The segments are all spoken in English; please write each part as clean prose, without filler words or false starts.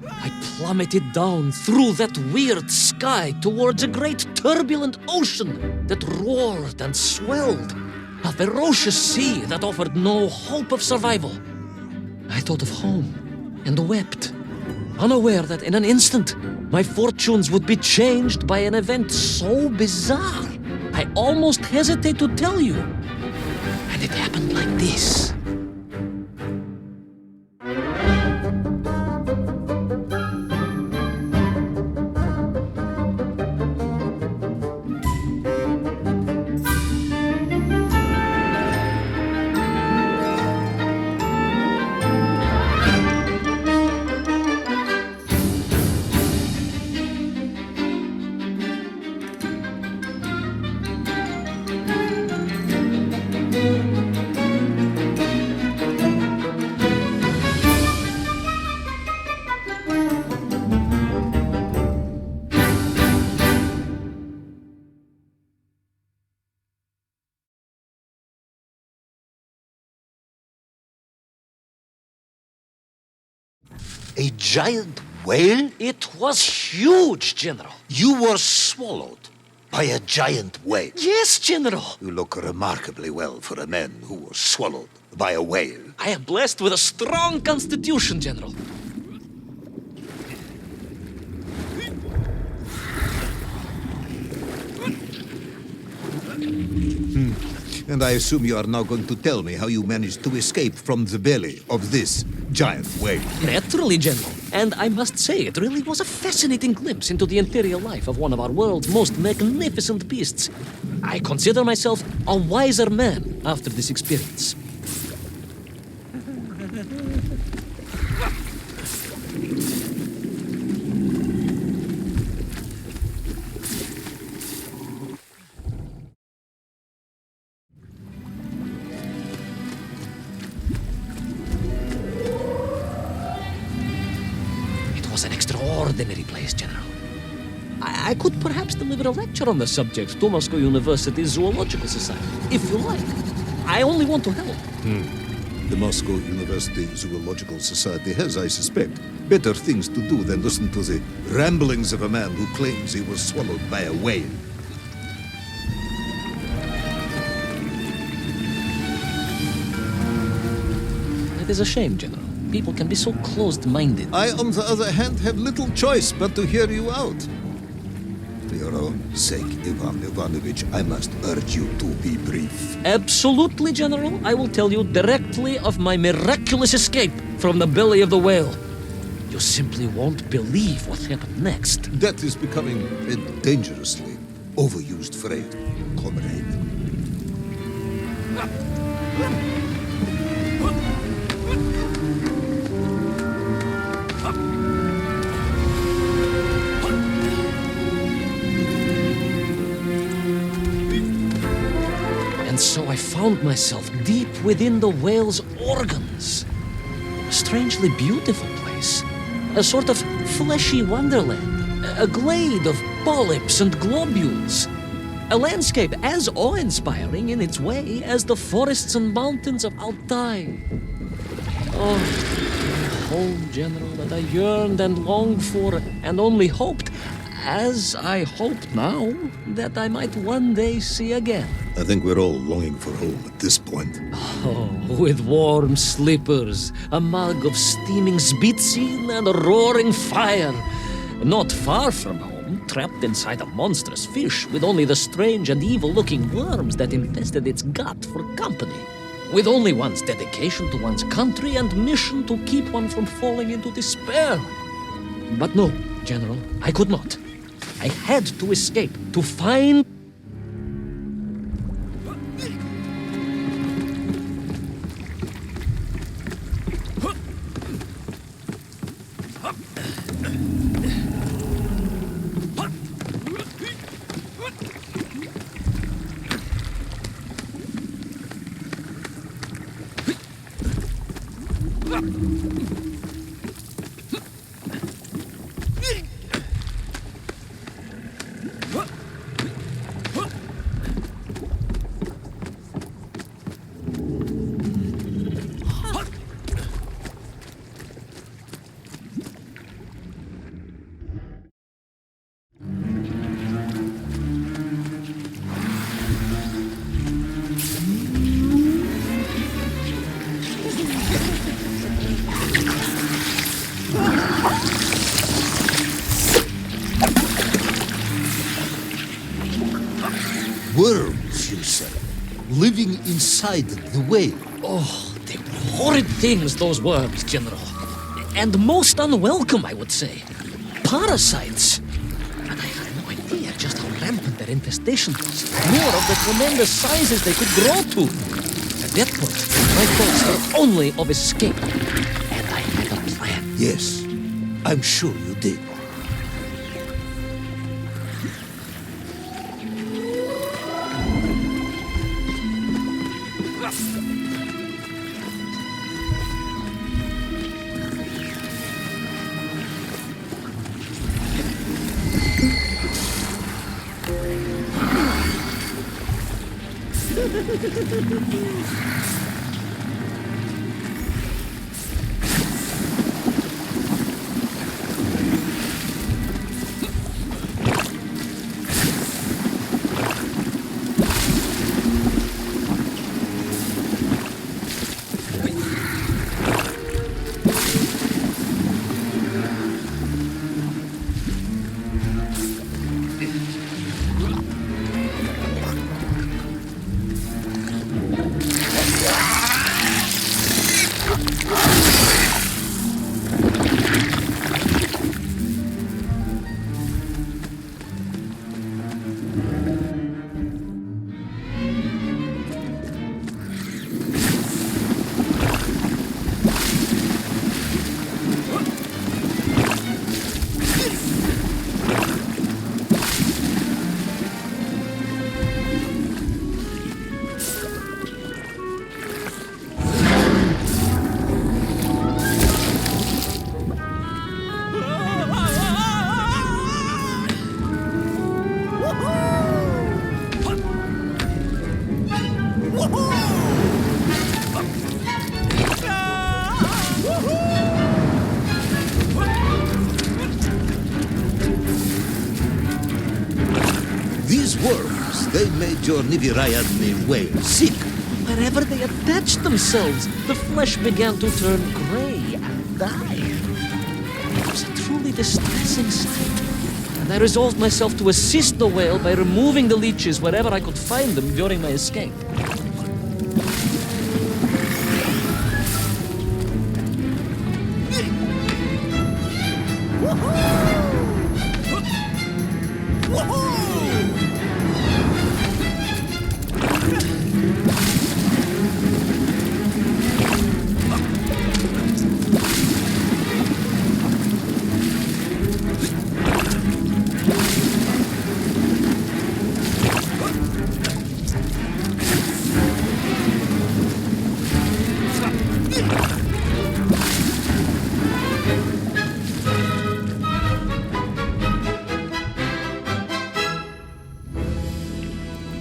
I plummeted down through that weird sky towards a great turbulent ocean that roared and swelled, a ferocious sea that offered no hope of survival. I thought of home and wept, unaware that in an instant my fortunes would be changed by an event so bizarre I almost hesitate to tell you. And it happened like this. A giant whale? It was huge, General. You were swallowed by a giant whale. Yes, General. You look remarkably well for a man who was swallowed by a whale. I am blessed with a strong constitution, General. And I assume you are now going to tell me how you managed to escape from the belly of this giant whale. Naturally, General. And I must say, it really was a fascinating glimpse into the interior life of one of our world's most magnificent beasts. I consider myself a wiser man after this experience. It was an extraordinary place, General. I could perhaps deliver a lecture on the subject to Moscow University's Zoological Society, if you like. I only want to help. The Moscow University Zoological Society has, I suspect, better things to do than listen to the ramblings of a man who claims he was swallowed by a whale. It is a shame, General. People can be so closed-minded. I, on the other hand, have little choice but to hear you out. For your own sake, Ivan Ivanovich, I must urge you to be brief. Absolutely, General. I will tell you directly of my miraculous escape from the belly of the whale. You simply won't believe what happened next. That is becoming a dangerously overused phrase, comrade. And so I found myself deep within the whale's organs. A strangely beautiful place. A sort of fleshy wonderland. A glade of polyps and globules. A landscape as awe-inspiring in its way as the forests and mountains of Altai. Oh, a home, General, that I yearned and longed for and only hoped, as I hope now, that I might one day see again. I think we're all longing for home at this point. Oh, with warm slippers, a mug of steaming Spitzin, and a roaring fire. Not far from home, trapped inside a monstrous fish with only the strange and evil-looking worms that infested its gut for company. With only one's dedication to one's country and mission to keep one from falling into despair. But no, General, I could not. I had to escape, to find... inside the whale. Oh, they were horrid things, those worms, General. And most unwelcome, I would say. Parasites. And I had no idea just how rampant their infestation was, nor of the tremendous sizes they could grow to. At that point, my thoughts were only of escape. And I had a plan. Yes, I'm sure you did. These worms, they made your Nivirayadni whale sick. Wherever they attached themselves, the flesh began to turn gray and die. It was a truly distressing sight. And I resolved myself to assist the whale by removing the leeches wherever I could find them during my escape.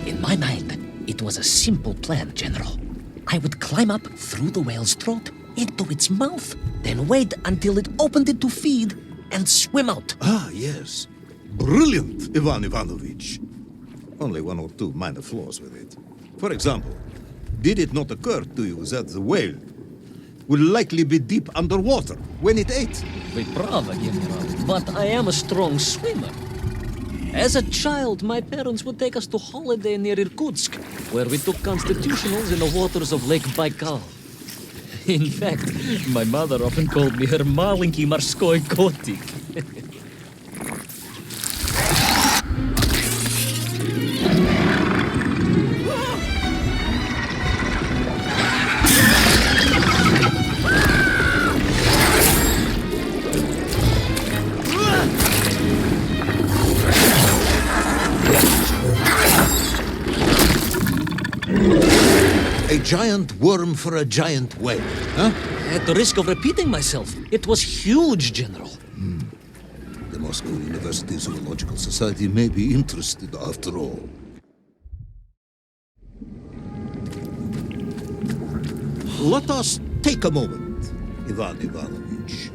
In my mind, it was a simple plan, General. I would climb up through the whale's throat into its mouth, then wait until it opened it to feed and swim out. Ah, yes. Brilliant, Ivan Ivanovich. Only one or two minor flaws with it. For example, did it not occur to you that the whale will likely be deep underwater when it ate? Вы правы, General, but I am a strong swimmer. As a child, my parents would take us to holiday near Irkutsk, where we took constitutionals in the waters of Lake Baikal. In fact, my mother often called me her маленький морской котик. A giant worm for a giant whale, huh? At the risk of repeating myself, it was huge, General. The Moscow University Zoological Society may be interested after all. Let us take a moment, Ivan Ivanovich.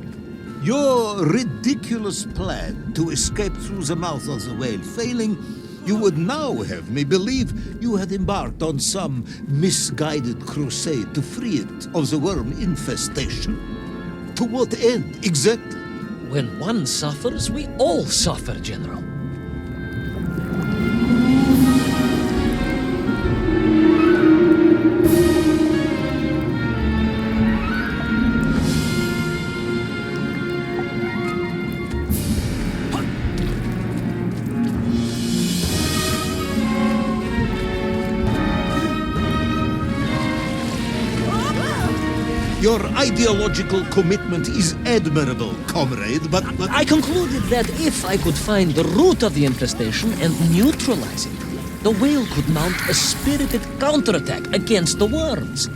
Your ridiculous plan to escape through the mouth of the whale failing, you would now have me believe you had embarked on some misguided crusade to free it of the worm infestation. To what end, exactly? When one suffers, we all suffer, General. Your ideological commitment is admirable, comrade, but... I concluded that if I could find the root of the infestation and neutralize it, the whale could mount a spirited counterattack against the worms.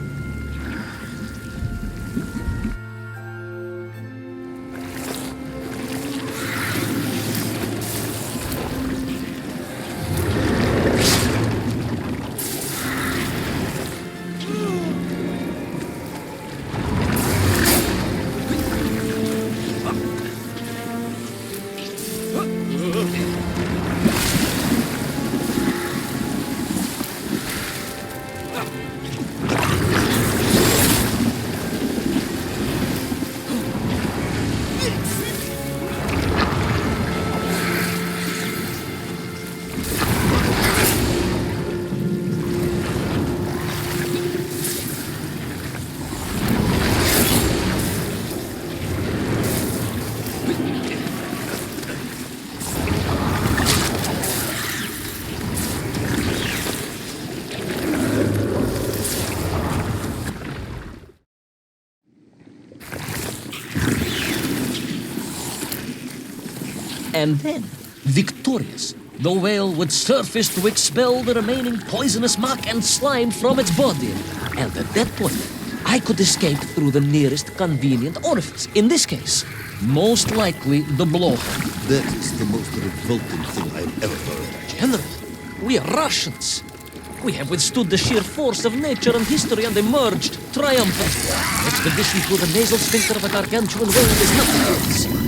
And then, victorious, the whale would surface to expel the remaining poisonous muck and slime from its body. And at that point, I could escape through the nearest convenient orifice. In this case, most likely the blowhole. That is the most revolting thing I've ever heard. General, we are Russians. We have withstood the sheer force of nature and history and emerged triumphant. Expedition through the nasal sphincter of a gargantuan whale is nothing to us.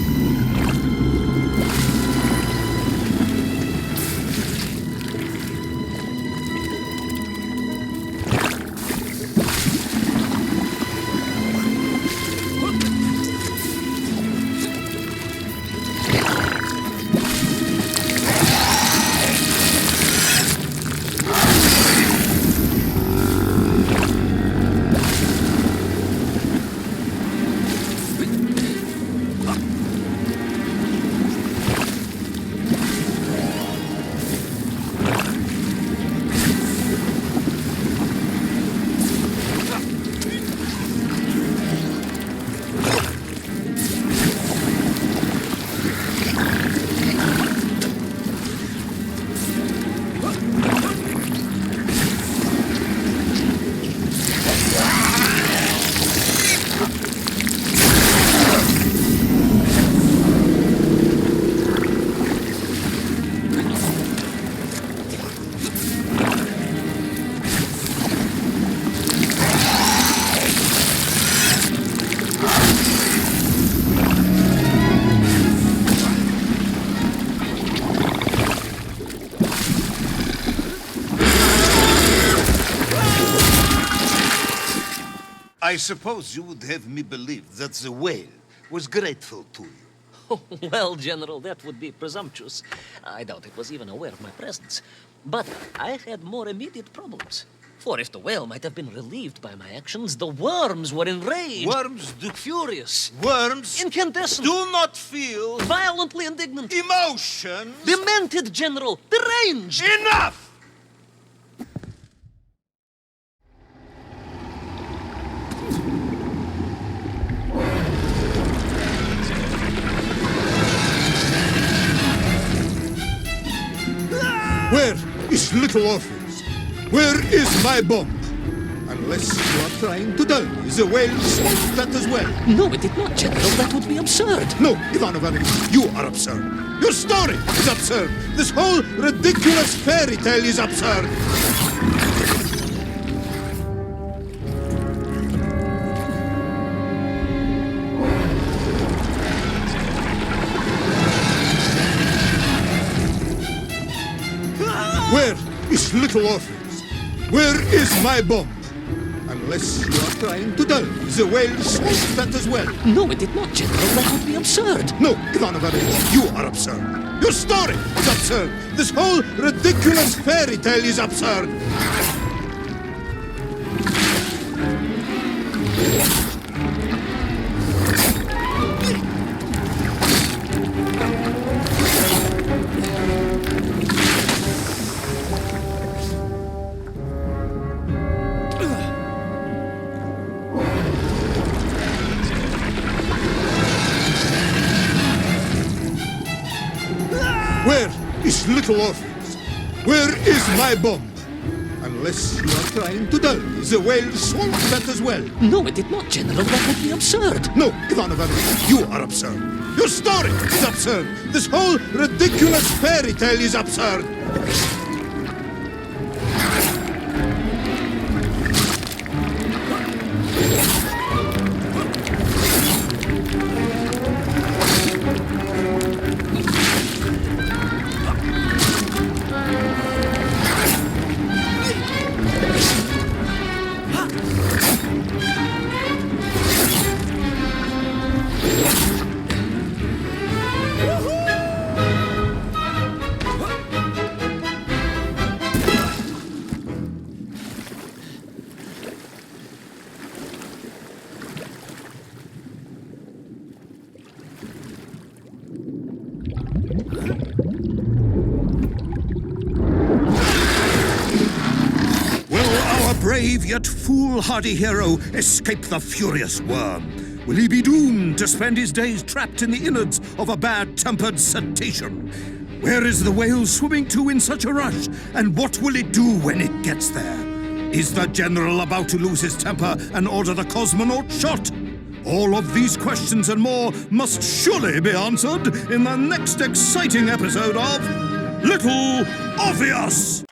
I suppose you would have me believe that the whale was grateful to you. Oh, well, General, that would be presumptuous. I doubt it was even aware of my presence. But I had more immediate problems. For if the whale might have been relieved by my actions, the worms were enraged. Worms do... Furious. Worms Incandescent. do not feel... Violently indignant. emotions. Demented, General. Deranged. Enough! Where is little Orpheus? Where is my bomb? Unless you are trying to tell me the whale smoked that as well. No, it did not, General. That would be absurd. No, Ivan Ivanovich, you are absurd. Your story is absurd. This whole ridiculous fairy tale is absurd. Where is little Orpheus? Where is my bomb? Unless you are trying to tell me the whale smoked that as well. No, it did not, General. That would be absurd. No, Ivan Ivanovich, you are absurd. Your story is absurd. This whole ridiculous fairy tale is absurd. Where is little Orpheus? Where is my bomb? Unless you are trying to tell me the whale swallowed that as well. No, it did not, General. That would be absurd. No, Ivan Ivanovich, you are absurd. Your story is absurd. This whole ridiculous fairy tale is absurd. Brave yet foolhardy hero escape the furious worm? Will he be doomed to spend his days trapped in the innards of a bad-tempered cetacean? Where is the whale swimming to in such a rush, and what will it do when it gets there? Is the general about to lose his temper and order the cosmonaut shot? All of these questions and more must surely be answered in the next exciting episode of Little Orpheus!